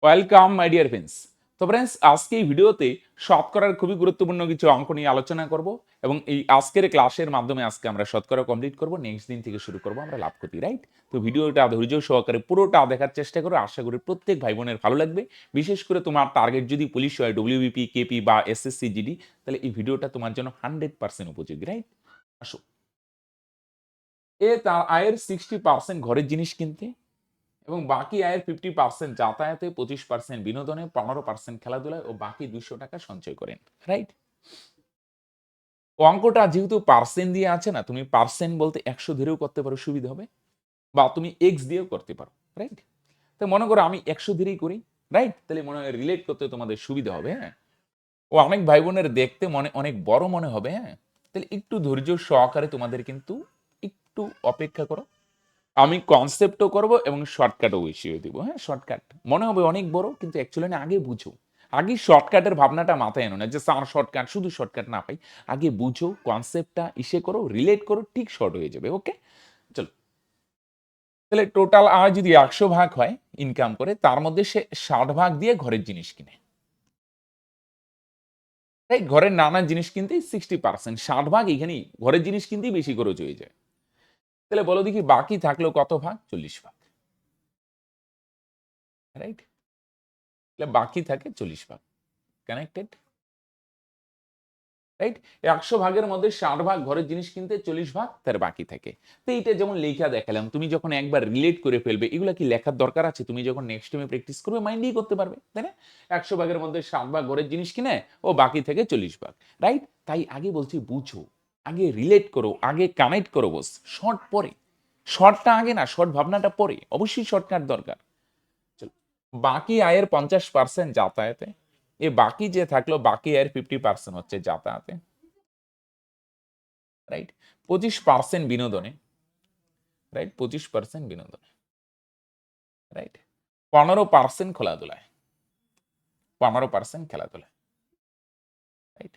Welcome my dear friends. তো friends, আজকে এই ভিডিওতে শতকরার খুবই গুরুত্বপূর্ণ কিছু অঙ্ক নিয়ে আলোচনা করব এবং এই আজকের ক্লাসের মাধ্যমে আজকে আমরা শতকরা কমপ্লিট করব। নেক্সট দিন থেকে শুরু করব আমরা লাভ ক্ষতি, রাইট? তো ভিডিওটা ধৈর্য সহকারে পুরোটা দেখার চেষ্টা করো। আশা করি প্রত্যেক ভাই বোনের ভালো লাগবে। বিশেষ করে তোমার টার্গেট যদি পুলিশ হয়, ডব্লিউবিপি, কেপি বা এসএসসি জিডি, তাহলে এই ভিডিওটা তোমার জন্য 100% উপযোগী, রাইট? আসো, তার আয়ের 60% ঘরের জিনিস কিনতে এবং বাকি আয়ের 50% যাতায়াতে, 25% বিনোদনে, 15% খেলাধুলায় ও বাকি 200 টাকা সঞ্চয় করেন, রাইট? অঙ্কটা যেহেতু পার্সেন্ট দিয়ে আছে না, তুমি পার্সেন্ট বলতে 100 ধরেও করতে পারো, সুবিধা হবে, বা তুমি এক্স দিয়েও করতে পারো, রাইট? তো মনে করো আমি 100 ধরেই করি, রাইট? তাহলে মনে হয় রিলেট করতে তোমাদের সুবিধা হবে। হ্যাঁ, ও অনেক ভাই বোনের দেখতে মনে অনেক বড় মনে হবে। হ্যাঁ, তাহলে একটু ধৈর্য সহকারে তোমাদের কিন্তু একটু অপেক্ষা করো। আমি কনসেপ্টও করব এবং শর্টকাটও বসিয়ে দিব। হ্যাঁ, শর্টকাট মনে হবে অনেক বড়, কিন্তু অ্যাকচুয়ালি না, আগে বুঝো। আগে শর্টকাটের ভাবনাটা মাথায় এনো না যে স্যার শর্টকাট, শুধু শর্টকাট না পাই। আগে বুঝো, কনসেপ্টটা ইসে করো, রিলেট করো, ঠিক শর্ট হয়ে যাবে। ওকে, চলো। তাহলে টোটাল আয় যদি 100 ভাগ হয় ইনকাম করে, তার মধ্যে সে 60 ভাগ দিয়ে ঘরের জিনিস কিনে। তাই ঘরের নানা জিনিস কিনতেই 60%, 60 ভাগ এখানেই ঘরের জিনিস কিনতেই বেশি খরচ হয়ে যায়। তাহলে বলো দেখি বাকি থাকলো কত ভাগ? 40 ভাগ, রাইট? তাহলে বাকি থাকে 40 ভাগ। Connected, right? 100 ভাগের মধ্যে 60 ভাগ ঘরের জিনিস কিনতে, 40 ভাগ তার বাকি থাকে। তো এইটা যেমন লেখা দেখালাম, তুমি যখন একবার রিলেট করে ফেলবে, এগুলা কি লেখার দরকার আছে? তুমি যখন নেক্সট টাইমে প্র্যাকটিস করবে মাইন্ডেই করতে পারবে, তাই না? 100 ভাগের মধ্যে 60 ভাগ ঘরের জিনিস কিনে ও বাকি থেকে 40 ভাগ, রাইট? তাই আগে বলছি বুঝো, আগে রিলেট করো, আগে কানেক্ট করো। বস, শর্ট পরে, শর্টটা আগে না, শর্ট ভাবনাটা পরে। অবশ্যই শর্টকাট দরকার। চলো, বাকি আয়ের 50% যাতায়াতে, এ বাকি যে থাকলো বাকি আয়ের 50% হচ্ছে যাতায়াতে, রাইট? 25% বিনোদনে, রাইট? 25% বিনোদনে, রাইট? 15% খেলাধুলায়, 15% খেলাধুলায়, রাইট?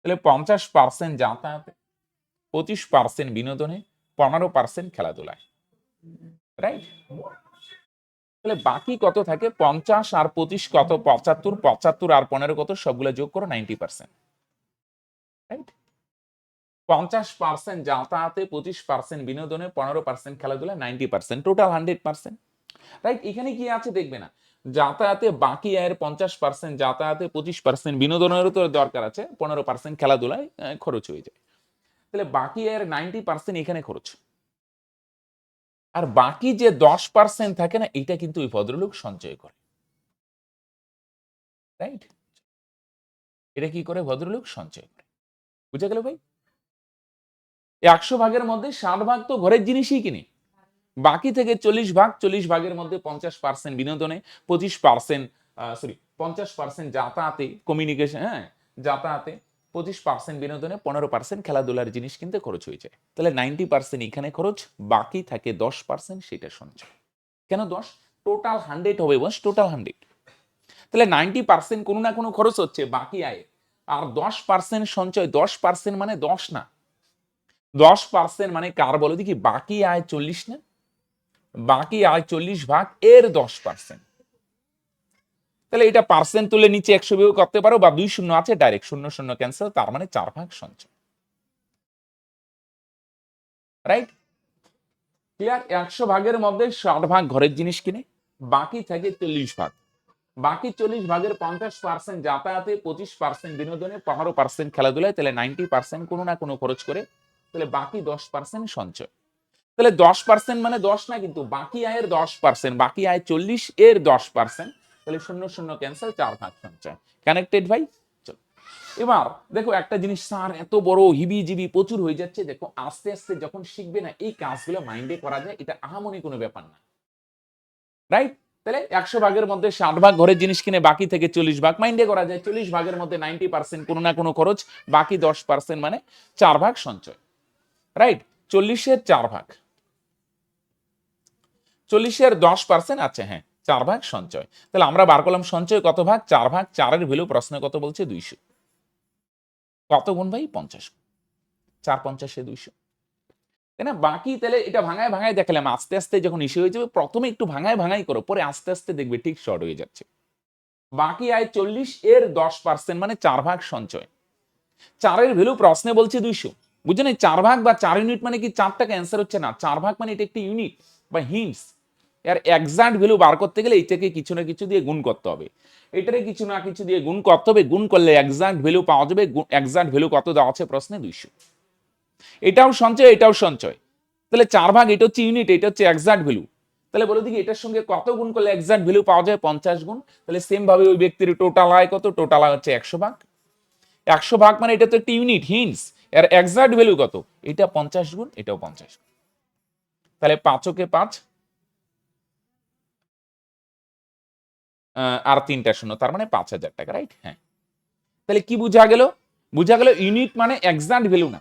তাহলে 50% যাতায়াতে, 25% বিনোদনে, 15% খেলাধুলায়, রাইট? তাহলে বাকি কত থাকে? 50 আর 25 কত? 75, 75 আর 15 কত? সবগুলো যোগ করো, 90%, রাইট? 50% যাতায়াতে, 25% বিনোদনে, 15% খেলাধুলা, 90%, টোটাল 100%, রাইট? এখানে কি আছে দেখবে না, যাতায়াতে বাকি আয়ের 50%, যাতায়াতে 25%, বিনোদনেরও তো দরকার আছে, 15% খেলাধুলায় খরচ হয়ে যায়। তাহলে বাকি আয়ের 90% এখানে খরচ, আর বাকি যে 10% থাকে না, এটা কিন্তু ওই ভদ্রলোক সঞ্চয় করে, রাইট? এটা কি করে? ভদ্রলোক সঞ্চয় করে। বুঝে গেল ভাই? 100 ভাগের মধ্যে 60 ভাগ তো ঘরের জিনিসই কিনে, বাকি থেকে 40 ভাগ, 40 ভাগের মধ্যে 50% বিনোদনে, 25% সরি 50% যাতায়াতে, কমিউনিকেশন, হ্যাঁ, যাতায়াতে, 25% বিনোদনে, 15% খেলাধুলার জিনিস কিনতে খরচ হয়ে যায়। তাহলে 90% এখানে খরচ, বাকি থাকে 10%, সেটা সঞ্চয়। কেন 10? টোটাল 100 হবে বস, টোটাল 100। তাহলে 90% কোনো না কোনো খরচ হচ্ছে বাকি আয়ে, আর 10% সঞ্চয়। 10% মানে 10 না, 10% মানে কার বলো দেখি? বাকি আয় 40 না? বাকি আয় 40 ভাগ এর 10%। তাহলে এটা পার্সেন্ট তুলে নিচে 100 বিয়োগ করতে পারো, বা 2 শূন্য আছে, ডাইরেক্ট শূন্য শূন্য ক্যান্সেল, তার মানে 4 ভাগ সঞ্চয়, রাইট? ক্লিয়ার? 100 ভাগের মধ্যে 60 ভাগ ঘরের জিনিস কিনে, বাকি থাকে 40 ভাগ। বাকি 40 ভাগের 50% যাতায়াতে, 25% বিনোদনে, 15% খেলাধুলায়, তাহলে 90% কোনো না কোনো খরচ করে। তাহলে বাকি 10% সঞ্চয়। তাহলে 10% মানে 10 না, কিন্তু বাকি আয়ের 10%, বাকি আয় 40 এর 10%, তাহলে শূন্য শূন্য ক্যান্সেল, 4 ভাগ সঞ্চয়। কানেক্টেড ভাই? চলো, এবার দেখো একটা জিনিস, স্যার এত বড় হিবি জিবি প্রচুর হয়ে যাচ্ছে। দেখো আস্তে আস্তে যখন শিখবে না, এই কাজগুলো মাইন্ডে করা যায়, এটা আহামরি কোনো ব্যাপার না, রাইট? তাহলে 100 ভাগের মধ্যে 60 ভাগ ঘরের জিনিস কিনে, বাকি থেকে 40 ভাগ মাইন্ডে করা যায়। 40 ভাগের মধ্যে 90% কোনো না কোনো খরচ, বাকি 10% মানে 4 ভাগ সঞ্চয়, রাইট? 40-এর 4 ভাগ, 40-এর 10%, আচ্ছা হ্যাঁ, 4 ভাগ সঞ্চয়। তাহলে আমরা বার করলাম সঞ্চয় কত ভাগ? 4 ভাগ। 4-এর ভ্যালু প্রশ্নে কত বলছে? 200। কত গুণ ভাই? 50। 4 50-এ 200। তাই না? বাকি তাহলে এটা ভাঙায় ভাঙায় দেখালাম, আস্তে আস্তে যখন ইস্যু হয়ে যাবে প্রথমে একটু ভাঙায় ভাঙাই করো, পরে আস্তে আস্তে দেখবে ঠিক শর্ট হয়ে যাচ্ছে। বাকি আয় 40 এর 10% মানে 4 ভাগ সঞ্চয়। 4 এর ভ্যালু প্রশ্নে বলছে 200, বুঝছেন? এই 4 ভাগ বা 4 ইউনিট মানে কি 4 টাকা অ্যান্সার হচ্ছে না, 4 ভাগ মানে এটা একটি ইউনিট বা হিন্টস। এর এক্সাক্ট ভ্যালু বার করতে গেলে এইটাকে কিছু না কিছু দিয়ে গুণ করতে হবে, এটারে কিছু না কিছু দিয়ে গুণ করতে হবে, গুণ করলে এক্সাক্ট ভ্যালু পাওয়া যাবে। এক্সাক্ট ভ্যালু কত দেওয়া আছে প্রশ্নে? 200। এটাও সঞ্চয়, এটাও সঞ্চয়, তাহলে 4 ভাগ এটা হচ্ছে ইউনিট, এটা হচ্ছে এক্সাক্ট ভ্যালু। তাহলে বলো দেখি এটার সঙ্গে কত গুণ করলে এক্সাক্ট ভ্যালু পাওয়া যায়? 50 গুণ। তাহলে সেম ভাবে ওই ব্যক্তির টোটাল আয় কত? টোটাল আয় হচ্ছে 100 ভাগ। 100 ভাগ মানে এটা তো একটা ইউনিট, হিন্টস। এর এক্সাক্ট ভ্যালু কত? এটা 50 গুণ, এটাও 50 গুণ। তাহলে 5 কে 5 আর 3টা শূন্য, তার মানে 5000 টাকা, রাইট? হ্যাঁ। তাহলে কি বুঝা গেল? বুঝা গেল ইউনিট মানে এক্সাক্ট ভ্যালু না।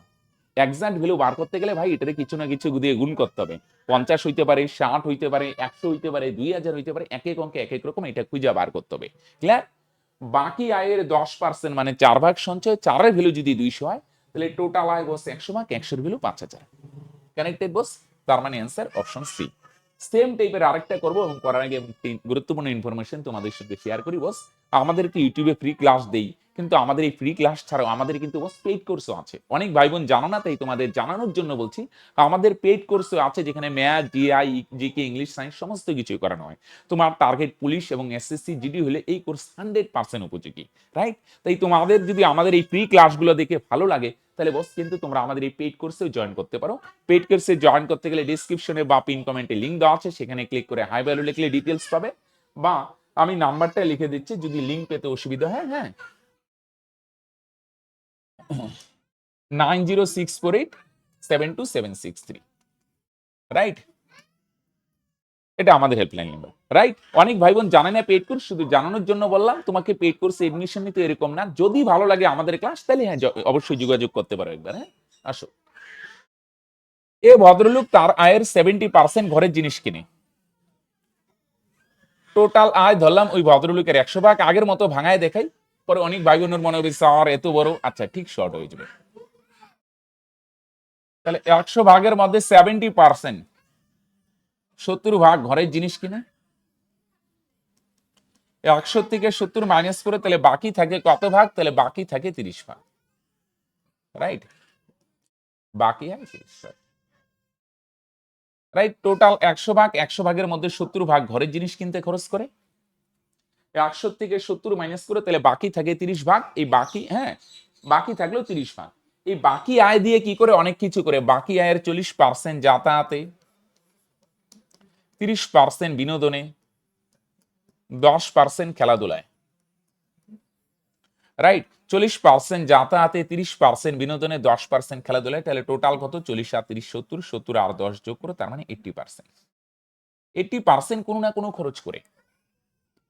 এক্সাক্ট ভ্যালু বার করতে গেলে ভাই এটারে কিছু না কিছু দিয়ে গুণ করতে হবে। 50 হইতে পারে, 60 হইতে পারে, 100 হইতে পারে, 2000 হইতে পারে, এক এক অঙ্কে এক এক রকম, এটা খুঁজে বার করতে হবে। ক্লিয়ার? বাকি আয়ের 10% মানে 4 ভাগ সঞ্চয়, 4 এর ভ্যালু যদি 200 হয় তাহলে টোটাল আয় বস 100 ভাগ, 100 এর ভ্যালু 5000। কানেক্টেড বস? তার মানে অ্যান্সার অপশন সি। সেম টাইপের আরেকটা করব, এবং করার আগে গুরুত্বপূর্ণ ইনফরমেশন তোমাদের সাথে শেয়ার করি বস। আমাদের কি ইউটিউবে ফ্রি ক্লাস দেই, কিন্তু আমাদের এই ফ্রি ক্লাস ছাড়াও আমাদের কিন্তু বস পেইড কোর্সও আছে। অনেক ভাই বোন জানো না, তাই তোমাদের জানানোর জন্য বলছি। আমাদের পেইড কোর্সও আছে, যেখানে math, DI, GK, English, science সমস্ত কিছুই করানো হয়। তোমার টার্গেট পুলিশ এবং এসএসসি জিডি হলে এই কোর্স 100% উপযোগী, রাইট? তাই তোমাদের যদি আমাদের এই ফ্রি ক্লাসগুলো দেখে ভালো লাগে, তাহলে বস কিন্তু তোমরা আমাদের এই পেইড কোর্সেও জয়েন করতে পারো। পেইড কোর্সে জয়েন করতে গেলে ডেসক্রিপশনে বা পিন কমেন্টে লিংক দেওয়া আছে, সেখানে ক্লিক করে হাই ভ্যালু লিখলে ডিটেলস পাবে, বা আমি নাম্বারটা লিখে দিচ্ছি যদি লিংক পেতে অসুবিধা হয়। হ্যাঁ, 9064872763, রাইট? এটা আমাদের হেল্পলাইন নাম্বার, রাইট? অনেক ভাই বোন জানে না পেইড কোর্স, শুধু জানানোর জন্য বললাম। তোমাকে পেইড কোর্সে এডমিশন নিতে এরকম না, যদি ভালো লাগে আমাদের ক্লাস, তাহলে হ্যাঁ অবশ্যই যোগাযোগ করতে পারো একবার। হ্যাঁ, আসো। এ ভদ্রলোক তার আয়ের 70% ঘরের জিনিস কিনে। টোটাল আয় ধরলাম ওই ভদ্রলোকের 100 ভাগ, আগের মতো ভাঙায় দেখাই, পরে অনেক ভাই বোনের মনে হবে স্যার এত বড়, আচ্ছা ঠিক শর্ট হয়ে যাবে। তাহলে 100 ভাগের মধ্যে 70%, 70 ভাগ ঘরের জিনিস কিনে। 100 থেকে 70 মাইনাস করে তাহলে বাকি থাকে কত ভাগ? তাহলে বাকি থাকে 30 ভাগ, রাইট? বাকি হয় 30 ভাগ, রাইট? টোটাল 100 ভাগ, 100 ভাগের মধ্যে 70 ভাগ ঘরের জিনিস কিনতে খরচ করে। 100 থেকে 70 মাইনাস করে তাহলে বাকি থাকে 30 ভাগ। এই বাকি, হ্যাঁ, বাকি থাকলো 30 ভাগ। এই বাকি আয় দিয়ে কি করে? অনেক কিছু করে। বাকি আয়ের 40% যাতায়াতে, 30% বিনোদনে, 10% খেলাধুলায়, রাইট? 40% যাতায়াতে, 30% বিনোদনে, 10% খেলাধুলায়, তাহলে টোটাল কত? 40 আর 30 70, 70 আর 10 যোগ করে তার মানে 80%। 80% কোনো না কোনো খরচ করে।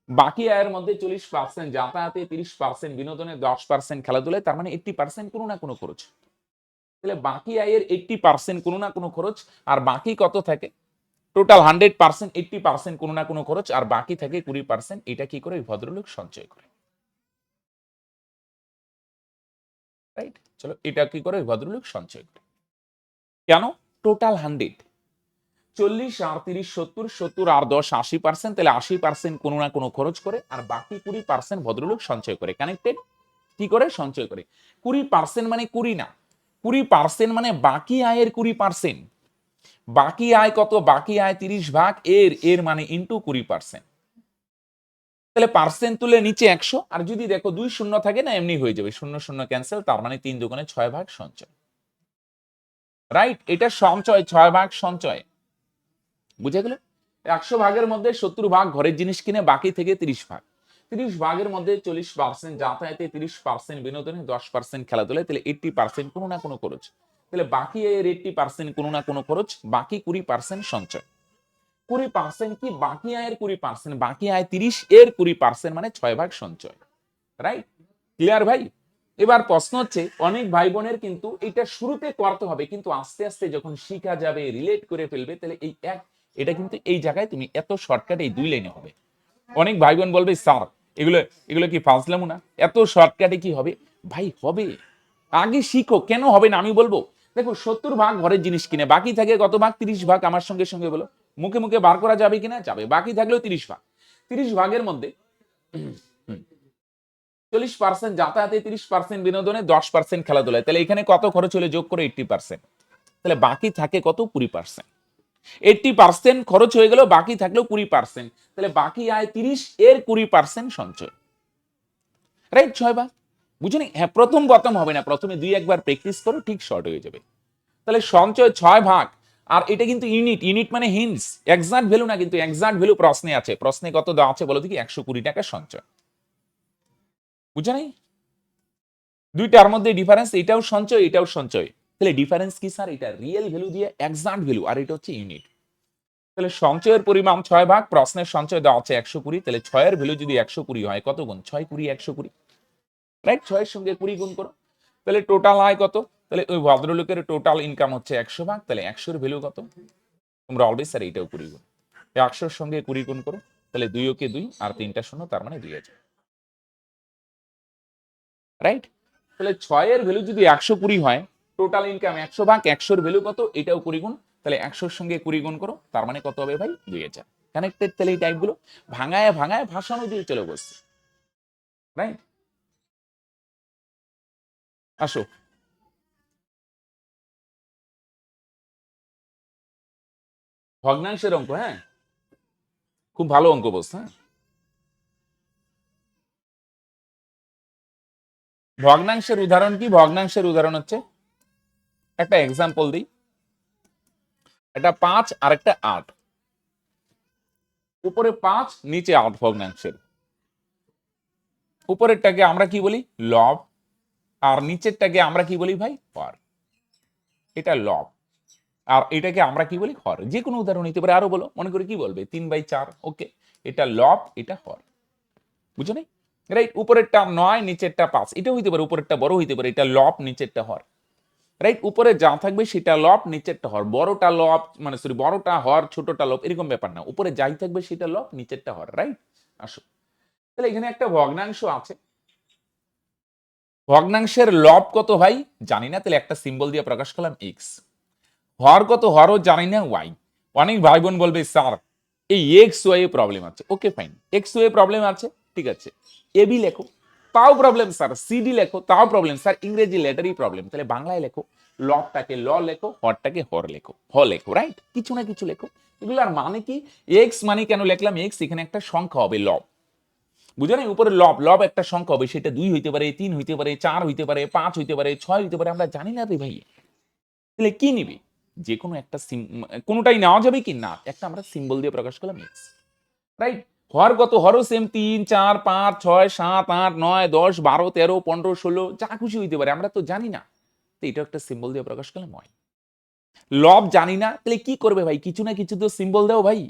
বাকি আয়ের মধ্যে 40% যাতায়াতে, 30% বিনোদনে, 10% খেলাধুলায়, তার মানে 80% কোনো না কোনো খরচ। তাহলে বাকি আয়ের 80% কোনো না কোনো খরচ, আর বাকি কত থাকে? টোটাল 100%, 80% কোনো না কোনো খরচ, আর বাকি থাকে 20%। এটা কি করে? ভদ্রলোক সঞ্চয় করে, রাইট? চলো, এটা কি করে? ভদ্রলোক সঞ্চয় করে। কেন? টোটাল 100, 40 আর 30 70, 70 আর 10 80%, তাহলে 80% কোনো না কোনো খরচ করে, আর বাকি 20% ভদ্রলোক সঞ্চয় করে। কানেক্টেড? কি করে? সঞ্চয় করে। 20% মানে 20 না, 20% মানে বাকি আয়ের 20%। বাকি আয় কত? বাকি আয় 30 ভাগ, এর মানে ইন্টু 20%। তাহলে পার্সেন্ট তুলে নিচে 100, আর যদি দেখো 2 শূন্য থাকে না, এমনি হয়ে যাবে, শূন্য শূন্য ক্যান্সেল, তার মানে 3 দুগুণে 6 ভাগ সঞ্চয়, রাইট? এটা সঞ্চয়, 6 ভাগ সঞ্চয়। বুঝে গেল? 100 ভাগের মধ্যে 70 ভাগ ঘরের জিনিস কিনে, বাকি থেকে 30 ভাগ। 30 ভাগের মধ্যে 40% যাতায়াতে, 30% বিনোদনে, 10% খেলাধুলায়, তাহলে 80% কোনো না কোনো খরচ। তাহলে বাকি এর 80% কোনো না কোনো খরচ, বাকি 20% সঞ্চয়। 20% কি? বাকি আয়ের 20%, বাকি আয় 30, এর 20% মানে 6 ভাগ সঞ্চয়, রাইট? ক্লিয়ার ভাই? এবার প্রশ্ন হচ্ছে, অনেক ভাই বোনের কিন্তু এটা শুরুতে করতে হবে, কিন্তু আস্তে আস্তে যখন শিখা যাবে, রিলেট করে ফেলবে, তাহলে এই এটা কিন্তু এই জায়গায় তুমি এত শর্টকাট এই 2 লাইনে হবে। অনেক ভাই বোন বলবে স্যার এগুলো এগুলো কি ফাজলামো না? এত শর্টকাটে কি হবে? ভাই হবে, আগে শিখো। কেন হবে না আমি বলবো। দেখো 70 ভাগ ঘরের জিনিস কিনে, বাকি থাকে কত ভাগ? 30 ভাগ। আমার সঙ্গে সঙ্গে বলো, মুখে মুখে বার করা যাবে কিনা? যাবে। বাকি থাকলেও 30 ভাগ। 30 ভাগের মধ্যে 40% যাতায়াতে, 30% বিনোদনে, 10% খেলাধুলায়। তাহলে এখানে কত খরচ হলে যোগ করে 80%। তাহলে বাকি থাকে কত? 20%। 80% খরচ হয়ে গেল, বাকি থাকলো 20%। তাহলে বাকি আয় 30, এর 20% সঞ্চয়। রাইট? 6 ভাগ। বুঝুনি? হ্যাঁ, প্রথম হবে না, প্রথমে 2-1 বার প্র্যাকটিস করো, ঠিক শর্ট হয়ে যাবে। তাহলে সঞ্চয় 6 ভাগ। আর এটা কিন্তু ইউনিট, ইউনিট মানে হিন্স, এক্সাক্ট ভ্যালু না, কিন্তু এক্সাক্ট ভ্যালু প্রশ্নে আছে। প্রশ্নে কত দেওয়া আছে বলো দেখি? 120 টাকা সঞ্চয়। বুঝা নাই? দুইটার মধ্যে ডিফারেন্স, এটাও সঞ্চয়, এটাও সঞ্চয়। তাহলে ডিফারেন্স কি স্যার? এটা রিয়েল ভ্যালু দিয়ে এক্সাক্ট ভ্যালু, আর এটা হচ্ছে ইউনিট। তাহলে সঞ্চয়ের পরিমাণ 6 ভাগ, প্রশ্নের সঞ্চয় দেওয়া আছে 120। তাহলে 6 এর ভ্যালু যদি 120 হয়, কত গুণ? 6 20 120। রাইট? 6 এর সঙ্গে 20 গুণ করো। তাহলে টোটাল আয় কত? তাহলে ওই ভদ্রলোকের টোটাল ইনকাম হচ্ছে 100 ভাগ। তাহলে 100 এর ভ্যালু কত? তোমরা অলরেডি স্যার এইটাও 20 গুণ। 100 এর সঙ্গে 20 গুণ করো। তাহলে 2 ওকে 2 আর 3টা শূন্য, তার মানে 2000। রাইট? তাহলে 6 এর ভ্যালু যদি 120 হয়, টোটাল ইনকাম 100 ভাগ, 100 এর ভ্যালু কত? এটাও 20 গুণ। তাহলে 100 এর সঙ্গে 20 গুণ করো, তার মানে কত হবে ভাই? 2000। কানেক্টেড? তাহলে এই টাইপগুলো ভাঙায় ভাঙায় ভাষানো দিয়ে চলে বসছে। রাইট? আসো, ভগ্নাংশের অঙ্ক। হ্যাঁ, খুব ভালো অঙ্ক বস। হ্যাঁ, ভগ্নাংশের উদাহরণ কি? ভগ্নাংশের উদাহরণ হচ্ছে, একটা এক্সাম্পল দিই। একটা 5 আর একটা 8, উপরে 5 নিচে 8 ভগ্নাংশের। উপরেরটাকে আমরা কি বলি? লব। আর নিচেরটাকে আমরা কি বলি ভাই? হর। এটা লব, আর এটাকে আমরা কি বলি? হর। যে কোনো উদাহরণ নিতে পারে, আরো বলো, মনে করে কি বলবে? 3/4। ওকে, এটা লব, এটা হর। বুঝো নাই? রাইট? উপরেরটা 9, নিচেরটা 5, এটা হইতে পারে। উপরেরটা বড় হইতে পারে, এটা লব, নিচেরটা হর। রাইট? উপরে যা থাকবে সেটা লব, নিচেরটা হর। বড়টা লব, মানে সরি, বড়টা হর, ছোটটা লব, এরকম ব্যাপার না। উপরে যাই থাকবে সেটা লব, নিচেরটা হর। রাইট? আসো, তাহলে এখানে একটা ভগ্নাংশ আছে। ভগ্নাংশের লব কত ভাই? জানি না। তাহলে একটা সিম্বল দিয়ে প্রকাশ করলাম, এক্স। হর কত? হরও জানি না, ওয়াই। অনেক ভাই বোন বলবে স্যার এই এক্স ওয়াই এ প্রবলেম আছে। Okay fine, X Y problem আছে, ঠিক আছে। এবি লেখো, তাও প্রবলেম স্যার। সিডি লেখো, তাও প্রবলেম স্যার। ইংরেজি লেটারই প্রবলেম। তাহলে বাংলায় লেখো, লবটাকে ল লেখো, হরটাকে হর লেখো, হ লেখো। রাইট? কিছু না কিছু লেখো। এগুলো আর মানে কি? এক্স মানে কেন লিখলাম এক্স? এখানে একটা সংখ্যা হবে লব। বুঝো না? উপরে লব, লব একটা সংখ্যা হবে, সেটা 2 হইতে পারে, 3 হইতে পারে, 4 হইতে পারে, 5 হইতে পারে, 6 হইতে পারে, আমরা জানি না রে ভাই। তাহলে কি নিবি? যে কোনো একটা কোনোটাই নেওয়া যাবে কি না, একটা আমরা সিম্বল দিয়ে প্রকাশ করলাম এক্স। রাইট? হর কত? হরও সেম, 3 4 5 6 7 8 9 10 12 13 15 16, যা খুশি হইতে পারে, আমরা তো জানি না। তো এটা একটা সিম্বল দিয়ে প্রকাশ করলাম ওয়াই। লব জানি না, তাহলে কি করবে ভাই? কিছু না কিছু তো সিম্বল দাও ভাই।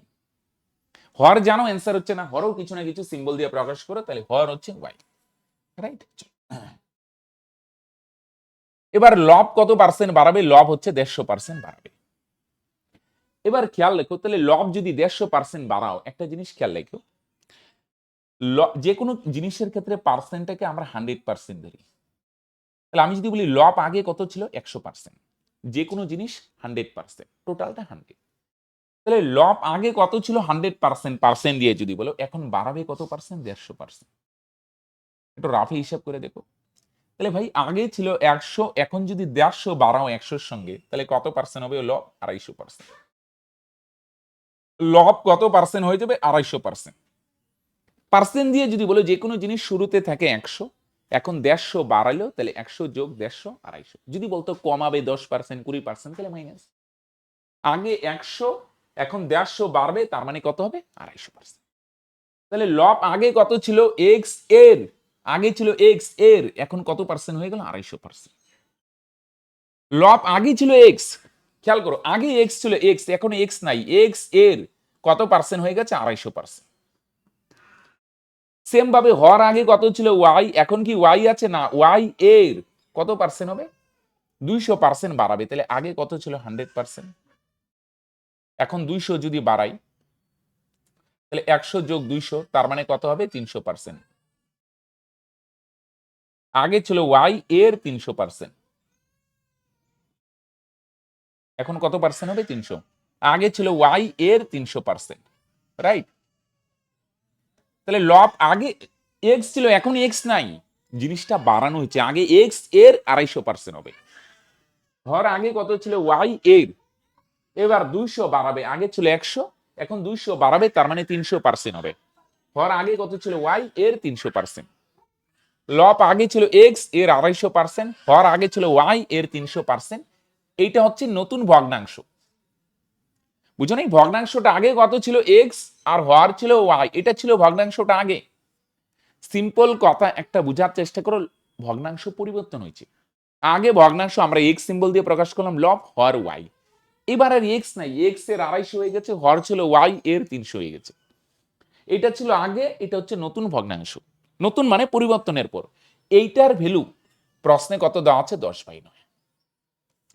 হর জানো, অ্যান্সার হচ্ছে না। হরও কিছু না কিছু সিম্বল দিয়ে প্রকাশ করো, তাহলে হর হচ্ছে ওয়াই। রাইট? এবার লব কত পার্সেন্ট বাড়াবে? লব হচ্ছে 150% বাড়াবে। এবার খেয়াল রেখো, তাহলে লব যদি 150% বাড়াও, একটা জিনিস খেয়াল রেখো, যে কোনো জিনিসের ক্ষেত্রে পার্সেন্টটাকে আমরা 100% ধরি। তাহলে আমি যদি বলি লব আগে কত ছিল? 100%। যে কোনো জিনিস 100%, টোটালটা 100। তাহলে লব আগে কত ছিল? 100%, পার্সেন্ট দিয়ে যদি বলো, এখন বাড়াবে কত পার্সেন্ট? 150%। একটু রাফে হিসাব করে দেখো। তাহলে ভাই আগে ছিল 100, এখন যদি 150 বাড়াও 100-র সঙ্গে, তাহলে কত পার্সেন্ট হবে? লব 250%। লব কত পার্সেন্ট হয়ে যাবে? 250%। পার্সেন্ট দিয়ে যদি বলো, যে কোনো জিনিস শুরুতে থাকে 100, এখন 150 বাড়ালো, তাহলে 100 যোগ 150 250। যদি বলতো কমাবে 10%, 20%, তাহলে মাইনাস। আগে 100, এখন 150 বাড়বে, তার মানে কত হবে? 250%। তাহলে লব আগে কত ছিল? এক্স এর, আগে ছিল এক্স এর, এখন কত পার্সেন্ট হয়ে গেল? 250%। লব আগে ছিল এক্স, খেয়াল করো, আগে এক্স ছিল এক্স, এখন এক্স নাই, এক্স এর কত পার্সেন্ট হয়ে গেছে? 250%। সেম ভাবে হর আগে কত ছিল? ওয়াই, এখন কি ওয়াই আছে? না, ওয়াই এর কত পার্সেন্ট হবে? 200% বাড়াবে। তাহলে আগে কত ছিল? 100%, এখন 200 যদি বাড়াই, তাহলে 100 যোগ 200, তার মানে কত হবে? 300%। আগে ছিল ওয়াই এর 300%, এখন কত পার্সেন্ট হবে? 300। আগে ছিল ওয়াই এর 300%, রাইট? তাহলে লব আগে এক্স ছিল, এখন এক্স নাই, জিনিসটা বাড়ানো হয়েছে। আগে এক্স এর 250% হবে। ধর আগে কত ছিল? ওয়াই এর, এবার 200 বাড়াবে, আগে ছিল 100, এখন 200 বাড়াবে, তার মানে 300% হবে। ধর আগে কত ছিল? ওয়াই এর 300%। লব আগে ছিল এক্স এর 250%, হর আগে ছিল ওয়াই এর 300%। এইটা হচ্ছে নতুন ভগ্নাংশ। বুঝো নাই? ভগ্নাংশটা আগে কত ছিল? এক্স, আর হর ছিল ওয়াই, এটা ছিল ভগ্নাংশটা আগে। সিম্পল কথা একটা বুঝার চেষ্টা করো, ভগ্নাংশ পরিবর্তন হয়েছে। আগে ভগ্নাংশ আমরা এক্স সিম্বল দিয়ে প্রকাশ করলাম, লব হর ওয়াই। এবার আর এক্স নাই, এক্স এর 250 হয়ে গেছে, হর ছিল ওয়াই এর 300 হয়ে গেছে। এটা ছিল আগে, এটা হচ্ছে নতুন ভগ্নাংশ। নতুন মানে পরিবর্তনের পর। এইটার ভ্যালু প্রশ্নে কত দেওয়া আছে? 10/9।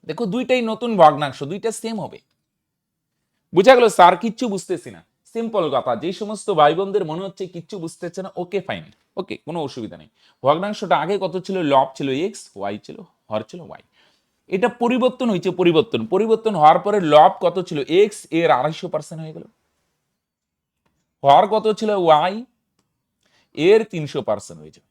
দেখো দুইটাই নতুন ভগ্নাংশ, দুইটা সেম হবে। বুঝা গেল? স্যার কিচ্ছু বুঝতেছি না। সিম্পল কথা, যে সমস্ত ভাই বোনদের মনে হচ্ছে কিচ্ছু বুঝতেছে না, ওকে ফাইন, ওকে, কোনো অসুবিধা নেই। ভগ্নাংশটা আগে কত ছিল? লব ছিল এক্স, ওয়াই ছিল, হর ছিল ওয়াই। এটা পরিবর্তন হয়েছে, পরিবর্তন হওয়ার পরে লব কত ছিল? এক্স এর 250% হয়ে গেল। হর কত ছিল? ওয়াই এর 300% হয়ে যাবে।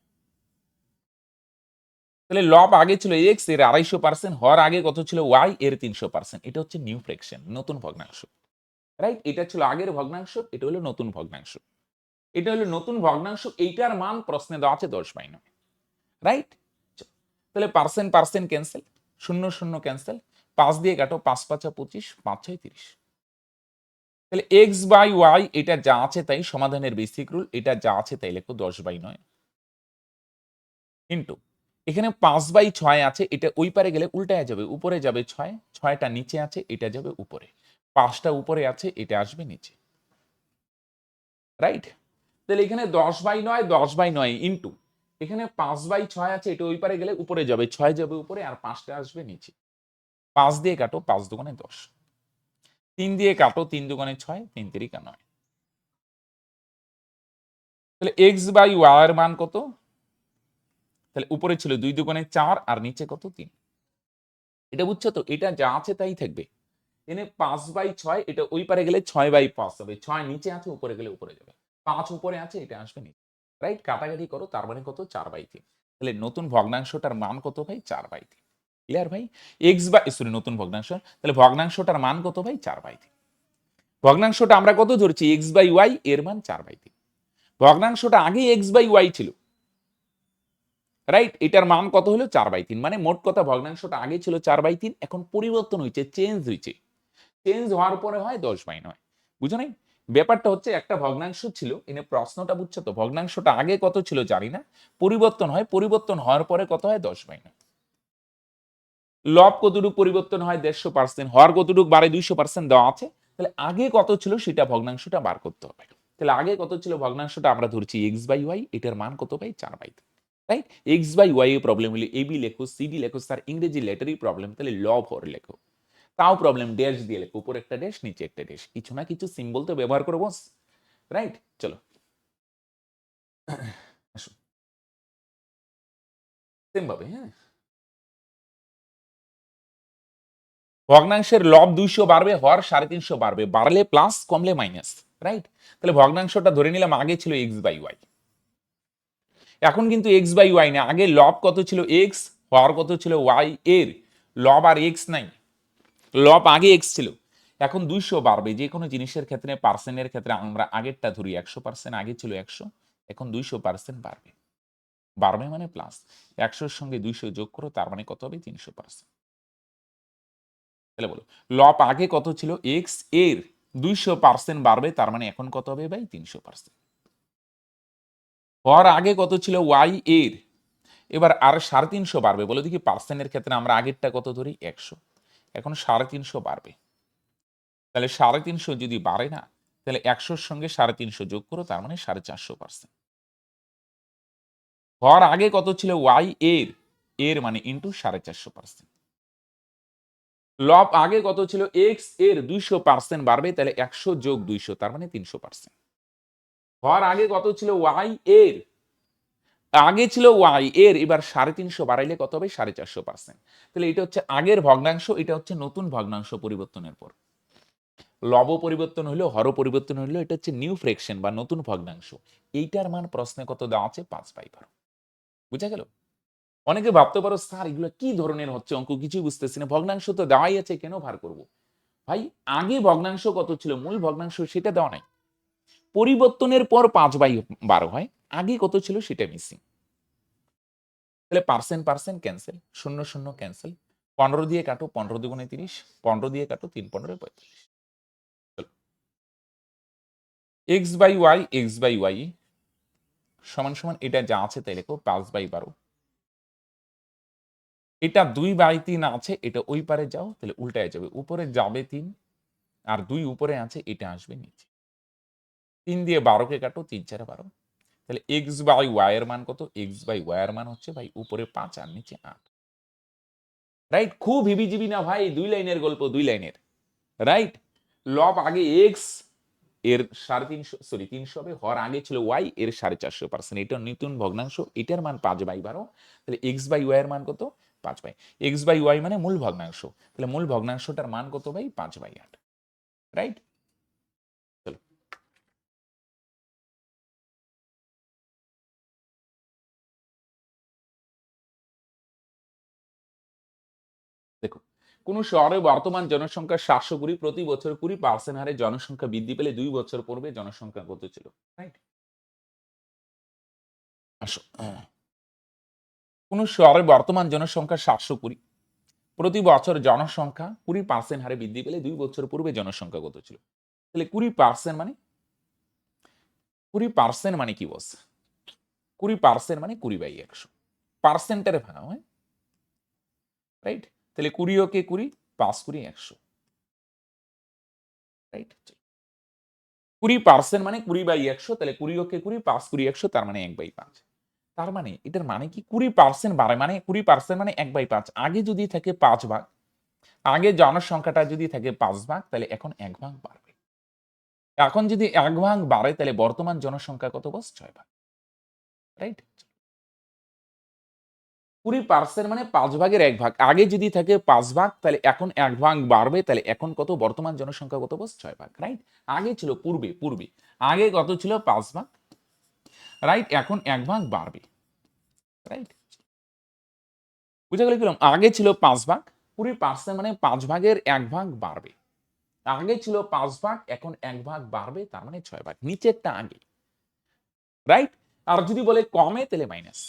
তাহলে লব আগে ছিল এক্স এর 250%, হর আগে কত ছিল? ওয়াই এর 300%। এটা হচ্ছে নিউ ফ্র্যাকশন, নতুন ভগ্নাংশ, রাইট? এটা ছিল আগের ভগ্নাংশ, এটা হলো নতুন ভগ্নাংশ। এটা হলো নতুন ভগ্নাংশ, এইটার মান প্রশ্নে দেওয়া আছে 10/9, রাইট? তাহলে পার্সেন্ট পার্সেন্ট ক্যান্সেল, শূন্য শূন্য ক্যান্সেল, 5 দিয়ে কাটো, 5 5 25, 5 6 30। তাহলে এক্স বাই ওয়াই এটা যা আছে তাই, সমাধানের বেসিক রুল, এটা যা আছে তাই লেখো 10/9 ইন্টু এখানে 5/6 আছে, এটা ওই পারে গেলে উল্টায় যাবে, উপরে যাবে 6, 6টা নিচে আছে, এটা যাবে উপরে, 5টা উপরে আছে, এটা আসবে নিচে, রাইট? তাহলে এখানে 10/9, 10/9 ইন্টু এখানে 5/6 আছে, এটা ওই পারে গেলে উপরে যাবে, 6 যাবে উপরে, আর 5টা আসবে নিচে। 5 দিয়ে কাটো, 5 দুগুণে 10, 3 দিয়ে কাটো, 3 দুগুণে 6, 3 তিরিকা 9। তাহলে এক্স বাই ওয়াই এর মান কত? তাহলে উপরে ছিল 2 দুগুণে 4, আর নিচে কত? 3। এটা বুঝছো তো? এটা যা আছে তাই থাকবে। এনে 5/6, এটা ওই পারে গেলে 6/5 হবে, 6 নিচে আছে, উপরে গেলে উপরে যাবে, 5 উপরে আছে, এটা আসবে নিচে, রাইট? কাটাকাটি করো, তার মানে কত? 4/3। তাহলে নতুন ভগ্নাংশটার মান কত ভাই? 4/3। ক্লিয়ার ভাই? এক্স বাই, সরি, নতুন ভগ্নাংশ, তাহলে ভগ্নাংশটার মান কত ভাই? 4/3। ভগ্নাংশটা আমরা কত ধরছি? এক্স বাই ওয়াই, এর মান 4/3। ভগ্নাংশটা আগে এক্স বাই ওয়াই ছিল, রাইট? এটার মান কত হলো? 4/3। মানে মোট কথা ভগ্নাংশটা আগে ছিল 4/3, এখন পরিবর্তন হয়েছে, চেঞ্জ হয়েছে। চেঞ্জ হওয়ার পরে হয় 10/9। বুঝো নাই? ব্যাপারটা হচ্ছে একটা ভগ্নাংশ ছিল, এনে প্রশ্নটা বুঝছো তো? ভগ্নাংশটা আগে কত ছিল জানি না, পরিবর্তন হয়, পরিবর্তন হওয়ার পরে কত হয়? 10/9। লব কতটুকু পরিবর্তন হয়? 150%। হর কতটুকু বাড়ে? 200% দেওয়া আছে। তাহলে আগে কত ছিল সেটা ভগ্নাংশটা বার করতে হবে। তাহলে আগে কত ছিল ভগ্নাংশটা? আমরা ধরছি এক্স বাই ওয়াই, এটার মান কত ভাই? 4/3, রাইট? এক্স বাই ওয়াই এর প্রবলেম হলে এবি লেখো, সিডি লেখো, স্যার ইংরেজি লেটারই প্রবলেম, তাহলে লব হর লেখো, তাও প্রবলেম, ড্যাশ দিয়ে লেখো, উপরে একটা ড্যাশ, নিচে একটা ড্যাশ, কিছু না কিছু সিম্বল তো ব্যবহার করবো, রাইট? চলো আসো সেম ভাবে, হ্যাঁ। ভগ্নাংশের লব 200 বাড়বে, হর 350 বাড়বে, বাড়লে প্লাস, কমলে মাইনাস, রাইট? তাহলে ভগ্নাংশটা ধরে নিলাম আগে ছিল এক্স বাই ওয়াই, এখন কিন্তু এক্স বাই ওয়াই না, আগে লব কত ছিল? এক্স, হর কত ছিল? ওয়াই এর, লব আর এক্স নাই, লব আগে এক্স ছিল, এখন 200 বাড়বে। যে কোনো জিনিসের ক্ষেত্রে, পার্সেন্টের ক্ষেত্রে আমরা আগেরটা ধরি 100%, আগে ছিল 100, এখন 200% বাড়বে, বাড়বে মানে প্লাস, 100-র সঙ্গে 200 যোগ করো, তার মানে কত হবে? 300%। তাহলে বলো, লব আগে কত ছিল? এক্স এর 200% বাড়বে, তার মানে এখন কত হবে ভাই? 300%। হর আগে কত ছিল? ওয়াই এর, এবার আর 350 বাড়বে, বলো দেখি পার্সেন্টের ক্ষেত্রে আমরা আগেরটা কত ধরি? 100, এখন 350 বাড়বে, তাহলে 350 যদি বাড়ে না, তাহলে 100-র সঙ্গে 350 যোগ করো, তার মানে 450%। হর আগে কত ছিল? ওয়াই এর, এর মানে ইন্টু 450%। লব আগে কত ছিল? এক্স এর 200% বাড়বে, তাহলে 100 যোগ 200, তার মানে 300%। হর আগে কত ছিল? ওয়াই এর আগে ছিল ওয়াই এর এবার 350 বাড়াইলে কত হবে 450%। তাহলে এটা হচ্ছে আগের ভগ্নাংশ, এটা হচ্ছে নতুন ভগ্নাংশ পরিবর্তনের পর। লব পরিবর্তন হলো, হর পরিবর্তন হলো, এটা হচ্ছে নিউ ফ্র্যাকশন বা নতুন ভগ্নাংশ। এইটার মান প্রশ্নে কত দেওয়া আছে 5/12। বুঝা গেল? অনেকে ভাবতে পারো স্যার এগুলো কি ধরনের হচ্ছে অঙ্ক, কিছুই বুঝতেছি না, ভগ্নাংশ তো দেওয়াই আছে কেন ভার করব? ভাই আগে ভগ্নাংশ কত ছিল, মূল ভগ্নাংশ সেটা দেওয়া নাই, পরিবর্তনের পর 5/12 হয়, আগে কত ছিল সেটা মিসিং। তাহলে পার্সেন্ট পার্সেন্ট ক্যান্সেল, শূন্য শূন্য ক্যান্সেল, 15 দিয়ে কাটো, 15 দুগুণে 30, 15 দিয়ে কাটো, 3 15 35। এক্স বাই ওয়াই সমান সমান এটা যা আছে তাই লেখো 5/12। এটা 2/3 আছে, এটা ওই পারে যাও, তাহলে উল্টায় যাবে, উপরে যাবে 3 আর 2 উপরে আছে, এটা আসবে নিচে। 3 দিয়ে 12 কে কাটো, 3 4 12। তাহলে এক্স বাই ওয়াই এর মান কত? এক্স বাই ওয়াই এর মান হচ্ছে ভাই উপরে 5 আর নিচে 8। রাইট? খুব হিবিজিবি না ভাই, 2 লাইনের গল্প, 2 লাইনের। রাইট? লব আগে এক্স এর 350 হবে, হর আগে ছিল ওয়াই এর 450%। এটা নতুন ভগ্নাংশ, এটার মান 5/12। তাহলে এক্স বাই ওয়াই এর মান কত? 5/। এক্স বাই ওয়াই মানে মূল ভগ্নাংশ, তাহলে মূল ভগ্নাংশটার মান কত ভাই? 5/8। রাইট? চলো দেখো, কোন শহরে বর্তমান জনসংখ্যা 720, প্রতি বছর 20% হারে জনসংখ্যা বৃদ্ধি পেলে 2 বছর পূর্বে জনসংখ্যা কত ছিল? রাইট? আসো, কোন শহরে বর্তমান জনসংখ্যা 720, প্রতি বছর জনসংখ্যা 20% হারে বৃদ্ধি পেলে 2 বছর পূর্বে জনসংখ্যা কত ছিল? তাহলে 20% মানে 20% মানে কি বস? 20% মানে 20/100, পার্সেন্টারে ভাঙা হয়। রাইট? তাহলে 20 ওকে 20, 5 20 100। রাইট? 20% মানে 20/100, তাহলে 20 ওকে 20, 5 20 100, তার মানে 1/5। তার মানে এটার মানে কি 20% বাড়ে, মানে 20% মানে 1/5। আগে যদি থাকে 5 ভাগ, আগে জনসংখ্যাটা যদি থাকে 5 ভাগ, তাহলে এখন 1 ভাগ বাড়বে। এখন যদি 1 ভাগ বাড়ে, তাহলে বর্তমান জনসংখ্যা কত বস? 6 ভাগ। রাইট? 20% মানে 5 ভাগের 1 ভাগ। আগে যদি থাকে 5 ভাগ, তাহলে এখন 1 ভাগ বাড়বে, তাহলে এখন কত? বর্তমান জনসংখ্যা কত বস? 6 ভাগ। রাইট? আগে ছিল পূর্বে আগে কত ছিল? 5 ভাগ। রাইট? এখন 1 ভাগ বাড়বে। রাইট? বুঝা গেল কিরকম? আগে ছিল 5 ভাগ, 20% মানে 5 ভাগের 1 ভাগ বাড়বে। আগে ছিল 5 ভাগ, এখন 1 ভাগ বাড়বে, তার মানে 6 ভাগ। নিচেরটা আগে। রাইট? আর যদি বলে কমে, তাহলে মাইনাস।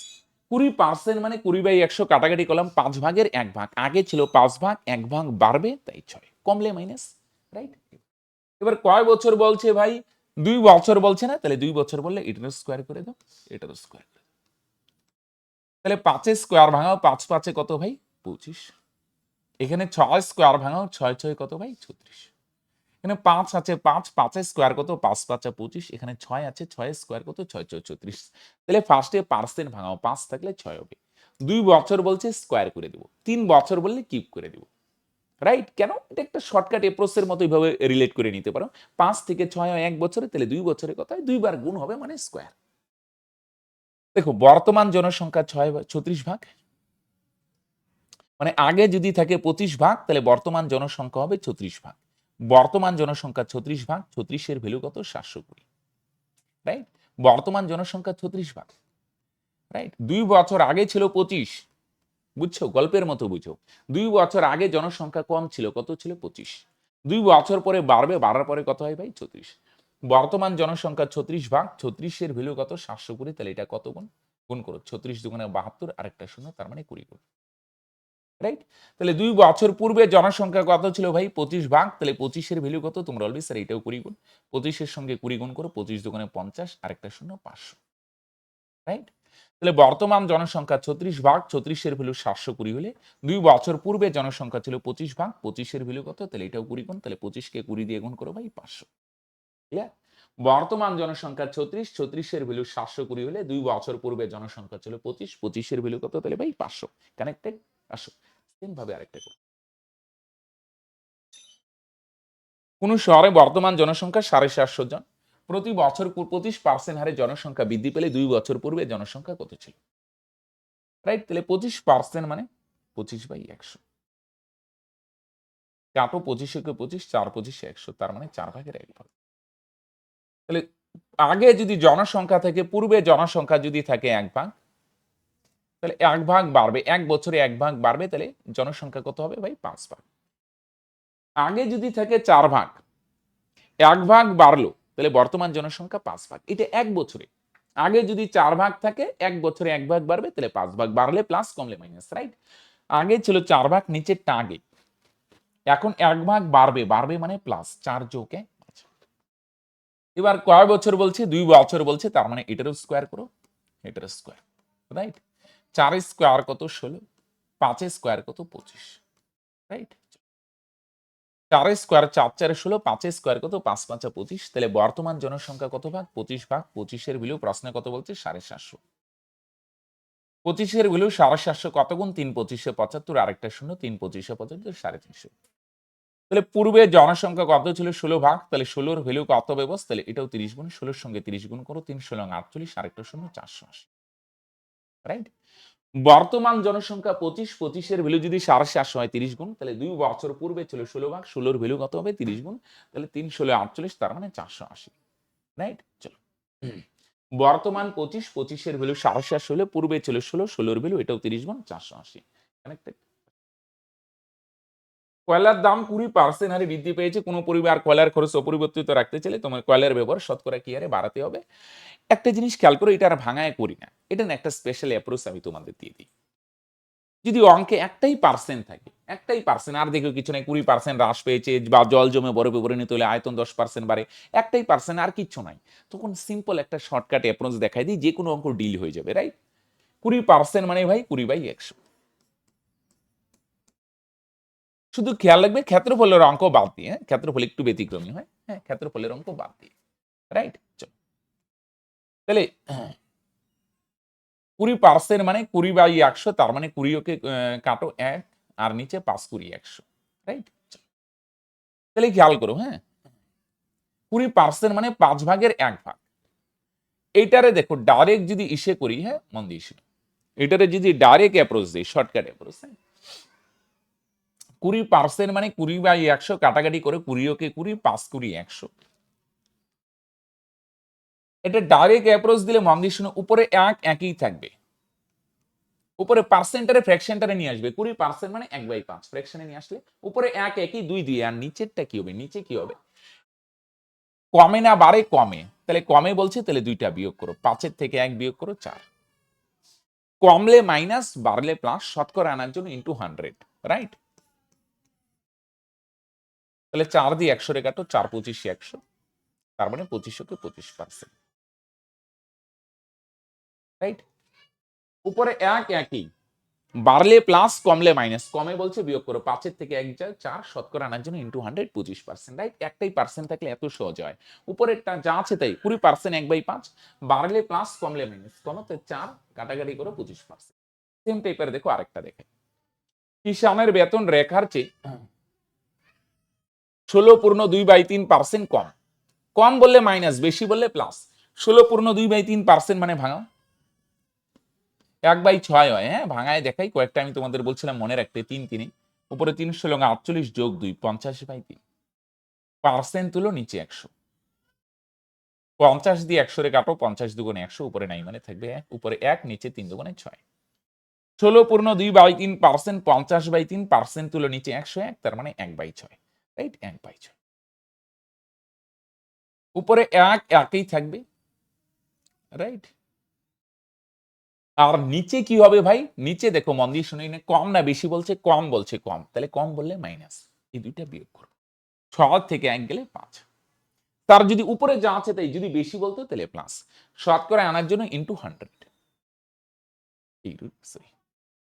20% মানে 20/100 কাটাকাটি করলাম, 5 ভাগের 1 ভাগ। আগে ছিল 5 ভাগ, 1 ভাগ বাড়বে, তাই 6। কমলে মাইনাস। রাইট? এবার কয় বছর বলছে ভাই? 2 বছর বলছে না? তাহলে 2 বছর বললে এটার স্কয়ার করে দাও, এটার স্কয়ার করে দাও। তাহলে 5 এর স্কয়ার ভাঙাও, 5 5 এ কত ভাই? 25। এখানে 6 স্কয়ার ভাঙাও, 6 6 কত ভাই? 36। এখানে 5 আছে, 5 5 এর স্কয়ার কত? 5 5 25। এখানে 6 আছে, 6 এর স্কয়ার কত? 6 6 36। তাহলে ফার্স্টে পার্সেন্ট ভাঙাও, 5 থাকলে 6 হবে। 2 বছর বলছে স্কয়ার করে দেব, 3 বছর বললে কিউব করে দেব। রাইট? কেন? এটা একটা শর্টকাট এপ্রোচের মতো এইভাবে রিলেট করে নিতে পারো। 5 থেকে 6 হয় 1 বছরে, তাহলে 2 বছরের কথা হয়, 2 বার গুণ হবে মানে স্কয়ার। দেখো, বর্তমান জনসংখ্যা 36 ভাগ, মানে আগে যদি থাকে 25 ভাগ, তাহলে বর্তমান জনসংখ্যা হবে 36 ভাগ। বর্তমান জনসংখ্যা 36 ভাগ, 36 এর ভ্যালু কত? 720। রাইট? বর্তমান জনসংখ্যা 36 ভাগ। রাইট? 2 বছর আগে ছিল 25। বুঝছো? গল্পের মতো বুঝো। 2 বছর আগে জনসংখ্যা কম ছিল, কত ছিল? 25। 2 বছর পরে বাড়বে, বাড়ার পরে কত হয় ভাই? 36। বর্তমান জনসংখ্যা 36 ভাগ, 36 এর ভ্যালু কত? 720। তাহলে এটা কত গুণ? গুণ করো, 36 দুগুণে 72, আরেকটা শূন্য, তার মানে 20 গুণ। রাইট? তাহলে 2 বছর পূর্বে জনসংখ্যা কত ছিল ভাই? 25 ভাগ, তাহলে 25 এর ভ্যালু কত? তোমরা বলবে স্যার এটাও 20 গুণ। 25 এর সঙ্গে 20 গুণ করো, 25 দুগুণে 50, আরেকটা শূন্য, 500। রাইট? তাহলে বর্তমান জনসংখ্যা 36 ভাগ, 36 এর ভ্যালু 720 হলে 2 বছর পূর্বে জনসংখ্যা ছিল 25 ভাগ, 25 এর ভ্যালু কত? তাহলে এটাও 20 গুণ, তাহলে 25 কে 20 দিয়ে গুণ করো ভাই, 500। ক্লিয়ার? বর্তমান জনসংখ্যা 36, 36 এর ভ্যালু 720 হলে 2 বছর পূর্বে জনসংখ্যা ছিল 25, 25 এর ভ্যালু কত? তাহলে ভাই 500। কানেক্টেড? আসো সেম ভাবে আরেকটা করি। কোন শহরে বর্তমান জনসংখ্যা 750 জন, প্রতি বছর 25% হারে জনসংখ্যা বৃদ্ধি পেলে 2 বছর পূর্বে জনসংখ্যা কত ছিল? রাইট? তাহলে 25% মানে 25/100। কাটো 25 কে 25, 4 25 100, তার মানে 4 ভাগের 1 ভাগ। তাহলে আগে যদি জনসংখ্যা থেকে পূর্বে জনসংখ্যা যদি থাকে 1 ভাগ, তাহলে 1 ভাগ বাড়বে, 1 বছরে 1 ভাগ বাড়বে, তাহলে জনসংখ্যা কত হবে ভাই? 5 ভাগ। আগে যদি থাকে 4 ভাগ, 1 ভাগ বাড়লো, তাহলে বর্তমান জনসংখ্যা 5 ভাগ। এটা 1 বছরে। আগে যদি 4 ভাগ থাকে, 1 বছরে 1 ভাগ বাড়বে, তাহলে 5 ভাগ। বাড়লে প্লাস, কমলে মাইনাস, রাইট? আগে ছিল 4 ভাগ, নিচেরটা আগে। এখন 1 ভাগ বাড়বে, বাড়বে মানে প্লাস, 4 যোগ 1। এবার কয় বছর বলছে? 2 বছর বলছে, তার মানে এটারও স্কোয়ার করো, এটারও স্কোয়ার, রাইট? 4 স্কোয়ার কত? 16, 5 স্কোয়ার কত? 25, রাইট? 4 স্কোয়ার 4 4 16, 5 স্কোয়ার কত? 5 5 25। তাহলে বর্তমান জনসংখ্যা কত ভাগ? 25 ভাগ। 25 এর ভ্যালু প্রশ্নে কত বলছে? 750। 25 এর ভ্যালু 750 কত গুণ? 3 25 75, আরেকটা শূন্য, 3 25 75, 350। তাহলে পূর্বে জনসংখ্যা কত ছিল? 16 ভাগ। তাহলে 16 এর ভ্যালু কত হবে বস? তাহলে এটাও 30 গুণ, 16 এর সঙ্গে 30 গুণ করো, 3 16 48, আরেকটা শূন্য, 480, রাইট? বর্তমান জনসংখ্যা 25, 25 এর ভ্যালু যদি 750 হয় 30 গুণ, তাহলে 2 বছর পূর্বে ছিল 16 ভাগ, 16 এর ভ্যালু কত হবে? 30 গুণ, তাহলে 3 16 48, তার মানে 480, রাইট? চলো, বর্তমান 25, 25 এর ভ্যালু 750 হলে পূর্বে ছিল 16, 16 এর ভ্যালু এটাও 30 গুণ, 480, কানেক্টেড? কয়লার দাম 20% হারে বৃদ্ধি পেয়েছে। কোন পরিবার কয়লার খরচ অপরিবর্তিত রাখতে চাইলে তোমার কয়লার ব্যবহার শতকরা কি হারে বাড়াতে হবে? একটা জিনিস খেয়াল করো, এটা আর ভাঙায় করি না, এটা না একটা স্পেশাল অ্যাপ্রোচ আমি তোমাদের দিয়ে দিই। যদি অঙ্কে একটাই পার্সেন্ট থাকে, একটাই পার্সেন্ট, আর দেখো কিছু নাই, 20% হ্রাস পেয়েছে বা জল জমে বরফে পরিণত হলে আয়তন 10% বাড়ে, একটাই পার্সেন্ট, আর কিচ্ছু নাই, তখন সিম্পল একটা শর্টকাট অ্যাপ্রোচ দেখাই দিই, যে কোনো অঙ্ক ডিল হয়ে যাবে, রাইট? 20% মানে ভাই 20/100। শুধু খেয়াল রাখবে ক্ষেত্রফলের অঙ্ক বাদ দিয়ে, ক্ষেত্রফল একটু ব্যতিক্রমী হয়, হ্যাঁ, ক্ষেত্রফলের অঙ্ক বাদ দিয়ে, রাইট? চলো, তাহলে 20% মানে 20/100, তার মানে 20 কে কাটো 1, আর নিচে 5 20 100, রাইট? তাহলে খেয়াল করো, হ্যাঁ, 20% মানে 5 ভাগের 1 ভাগ। এইটারে দেখো ডাইরেক্ট যদি ইসে করি, হ্যাঁ, মন দিয়ে শোনো, এটারে যদি ডাইরেক্ট অ্যাপ্রোচ দিই, শর্টকাট অ্যাপ্রোচ, হ্যাঁ, 20% মানে 20/100, কাটাকাটি করে 20 কে 20, 5 20 100। এটা ডাইরেক্ট অ্যাপ্রোচ দিলে মন দিয়ে শোনো, উপরে 1 একই থাকবে, উপরে পার্সেন্টারে ফ্র্যাকশনটারে নিয়ে আসবে, 20% মানে 1/5 ফ্র্যাকশনে নিয়ে আসলে উপরে 1 একই, 2 2, আর নিচেরটা কি হবে? নিচে কি হবে? কমে না বাড়ে? কমে। তাহলে কমে বলছে, তাহলে 2টা বিয়োগ করো, 5 এর থেকে 1 বিয়োগ করো, 4। কমলে মাইনাস, বাড়লে প্লাস, শতকরা আনার জন্য ইনটু 100, রাইট? তাহলে 4 দিয়ে 100 রে কাটো, 4 25 100, তার মানে 25 কে 25%, রাইট? উপরে 1 একই, বাড়লে প্লাস, কমলে মাইনাস, কমে বলছে বিয়োগ করো, 5 এর থেকে 1 যায় 4, শতকরা আনার জন্য ইনটু 100, 25%, রাইট? একটাই পার্সেন্ট থাকলে এত সহজ হয়। উপরেরটা যা আছে তাই, 20% 1/5, বাড়লে প্লাস, কমলে মাইনাস, কমতে 4, কাটাকাটি করো 25%। সেম টাইপের দেখো আরেকটা দেখে, কিষানের বেতন রেখার চেয়ে 16.2/3% কম। কম বললে মাইনাস, বেশি বললে প্লাস। 16.2/3% মানে ভাঙাও, 1/6 হয়, হ্যাঁ, ভাঙায় দেখাই, কয়েকটা আমি তোমাদের বলছিলাম মনে রাখতে, 3 3, উপরে 3 16 48 যোগ 2, 50/3, পার্সেন্ট তুলো, নিচে 100, 50 দিয়ে 100 রে কাটো, 50 দুগুণে 100, উপরে নাই মানে থাকবে 1, উপরে 1, নিচে 3 দুগুণে 6, 16.2/3%, 50/3, পার্সেন্ট তুলো, নিচে 101, তার মানে 1/6, রাইট? 1/6, উপরে 1 একই থাকবে, রাইট? আর নিচে কি হবে ভাই? নিচে দেখো মন দিয়ে শুনে, কম না বেশি বলছে? কম বলছে, কম, তাহলে কম বললে মাইনাস, এই দুইটা বিয়োগ করো, 6 থেকে 1 গেলে 5, তার যদি উপরে যা আছে তাই, যদি বেশি বলতো তাহলে প্লাস, শতকরা আনার জন্য ইনটু 100,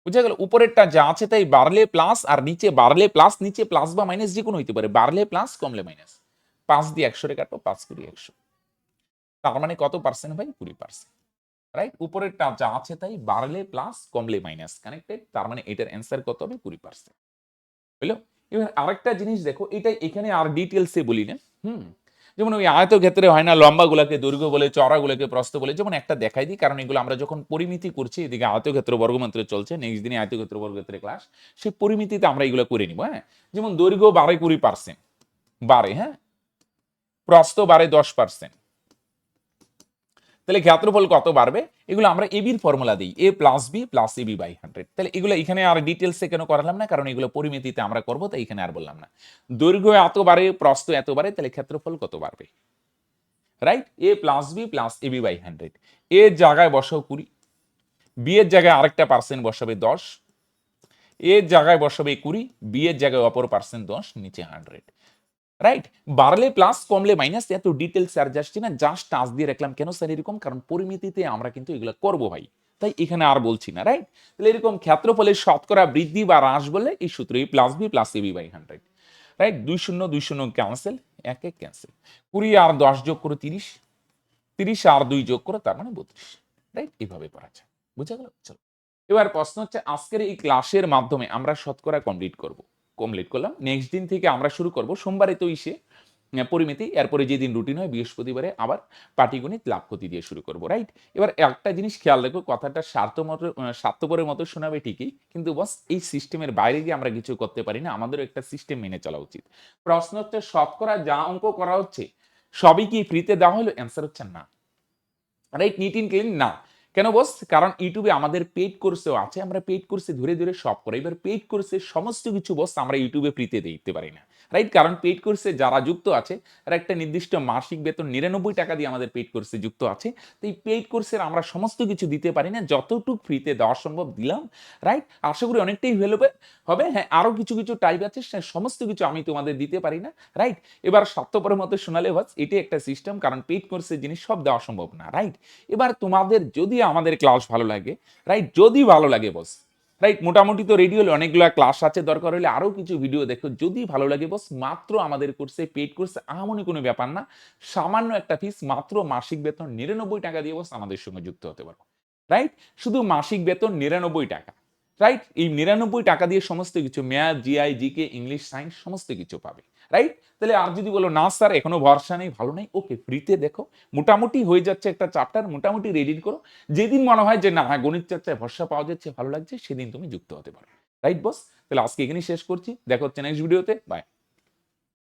বুঝা গেল? উপরেরটা যা আছে তাই, বাড়লে প্লাস, আর নিচে বাড়লে প্লাস, নিচে প্লাস বা মাইনাস যে কোনো হইতে পারে, বাড়লে প্লাস, কমলে মাইনাস। 5 দিয়ে 100 রে কাটো, 5 20 100, তার মানে কত পার্সেন্ট ভাই? 20%, রাইট? উপরেরটা যা আছে তাই, বাড়লে প্লাস, কমলে মাইনাস, কানেক্টেড? তার মানে এটার অ্যান্সার কত হবে? 20%, বুঝলো? এবার আরেকটা জিনিস দেখো, এটা এখানে আর ডিটেলসে বলি না, যেমন ওই আয়তক্ষেত্রে হয় না, লম্বাগুলোকে দৈর্ঘ্য বলে, চওড়াগুলোকে প্রস্থ বলে, যেমন একটা দেখাই দিই, কারণ এগুলো আমরা যখন পরিমিতি করছি, এদিকে আয়তক্ষেত্র বর্গক্ষেত্র চলছে, নেক্সট দিনে আয়তক্ষেত্র বর্গক্ষেত্রের ক্লাস, সেই পরিমিতিতে আমরা এগুলো করে নিব। হ্যাঁ, যেমন দৈর্ঘ্য 12-20% বাড়ে, হ্যাঁ, প্রস্থ বাড়ে 10%, তাহলে ক্ষেত্রফল কত বাড়বে? এগুলো আমরা এবির ফর্মুলা দিই, a plus B plus AB by 100। তাহলে এগুলো এখানে আর ডিটেলসে কেন করালাম না, কারণ এগুলো পরিমিতিতে আমরা করব, তাই এখানে আর বললাম না। দৈর্ঘ্য এত বাড়ে, প্রস্থ এত বাড়ে, তাহলে ক্ষেত্রফল কত বাড়বে? Right, a plus B plus AB by 100। এর জায়গায় বসাও 20, বি এর জায়গায় আরেকটা পার্সেন্ট বসাবে 10, এর জায়গায় বসাবে 20, বি এর জায়গায় অপর পার্সেন্ট 10, নিচে 100। রাইট, বাড়লে প্লাস, কমলে মাইনাস, এত ডিটেলস আর যাচ্ছি না, জাস্ট টাচ দিয়ে রাখলাম। কেন স্যার এরকম? কারণ পরিমিতিতে আমরা কিন্তু এগুলো করবো ভাই, তাই এখানে আর বলছি না। রাইট, তাহলে এরকম ক্ষেত্রফলের শতকরা বৃদ্ধি বা হ্রাস বললে এই সূত্র, এই plus B plus AB by 100। Right, 2 শূন্য ক্যান্সেল, 1 ক্যান্সেল, 20 আর 10 যোগ করে 30, 30 আর 2 যোগ করে তার মানে 32। রাইট, এইভাবে করা যায়। বুঝা গেল? চলো, এবার প্রশ্ন হচ্ছে, আজকের এই ক্লাসের মাধ্যমে আমরা শতকরা কমপ্লিট করলাম। নেক্সট দিন থেকে আমরা শুরু করব, সোমবারে তো ইসে পরিমিতি, এরপরে যেদিন রুটিন হয় বৃহস্পতিবারে আবার পাটিগণিত লাভ ক্ষতি দিয়ে শুরু করব। রাইট, এবার একটা জিনিস খেয়াল রাখো, কথাটা স্বার্থপরের মতো শোনাবে ঠিকই, কিন্তু বস এই সিস্টেমের বাইরে গিয়ে আমরা কিছু করতে পারি না, আমাদেরও একটা সিস্টেম মেনে চলা উচিত। প্রশ্ন হচ্ছে, শতকরা যা অঙ্ক করা হচ্ছে সবই কি ফ্রিতে দেওয়া হলো? অ্যান্সার হচ্ছে না। রাইট, নিট ইন ক্লিন না। কেন বস? কারণ ইউটিউবে আমাদের পেইড কোর্সও আছে, আমরা পেইড কোর্সে ধরে ধরে সব করি। এবার পেইড কোর্সের সমস্ত কিছু বস আমরা ইউটিউবে ফ্রিতে দিতে পারি না। রাইট, কারণ পেইড কোর্সে যারা যুক্ত আছে তারা একটা নির্দিষ্ট মাসিক বেতন 99 টাকা দিয়ে আমাদের পেইড কোর্সে যুক্ত আছে। তো এই পেইড কোর্সের আমরা সমস্ত কিছু দিতে পারি না, যতটুকু ফ্রিতে দেওয়া সম্ভব দিলাম। রাইট, আশা করি অনেকটাই ভ্যালুয়েবল হবে। হ্যাঁ, আরো কিছু কিছু টাইপ আছে, সমস্ত কিছু আমি তোমাদের দিতে পারি না। রাইট, এবার স্বার্থপরের মতো শোনালে বস এটি একটা সিস্টেম, কারণ পেইড কোর্সের জিনিস সব দেওয়া সম্ভব না। রাইট, এবার তোমাদের যদি আমাদের ক্লাস ভালো লাগে, রাইট, যদি ভালো লাগে বস, রাইট, মোটামুটি তো রেডি হলে, অনেকগুলো ক্লাস আছে, দরকার হলে আরো কিছু ভিডিও দেখো, যদি ভালো লাগে বস, মাত্র আমাদের কোর্সে, পেইড কোর্সে এমনই কোনো ব্যাপার না, সামান্য একটা ফিস, মাত্র মাসিক বেতন 99 টাকা দিয়ে বস আমাদের সঙ্গে যুক্ত হতে পারো। রাইট, শুধু মাসিক বেতন 99 টাকা। রাইট, এই 99 টাকা দিয়ে সমস্ত কিছু, math, GI, GK, English, science সমস্ত কিছু পাবে। রাইট, তাহলে আর যদি বলো না স্যার এখনো ভরসা নেই, ভালো নেই, ওকে, ফ্রিতে দেখো, মোটামুটি হয়ে যাচ্ছে একটা চ্যাপ্টার, মোটামুটি রেডি করো। যেদিন মনে হয় যে না, হ্যাঁ, গণিত চর্চায় ভরসা পাওয়া যাচ্ছে, ভালো লাগছে, সেদিন তুমি যুক্ত হতে পারো। রাইট বস, তাহলে আজকে এখানেই শেষ করছি, দেখা হচ্ছে নেক্সট ভিডিওতে, বাই।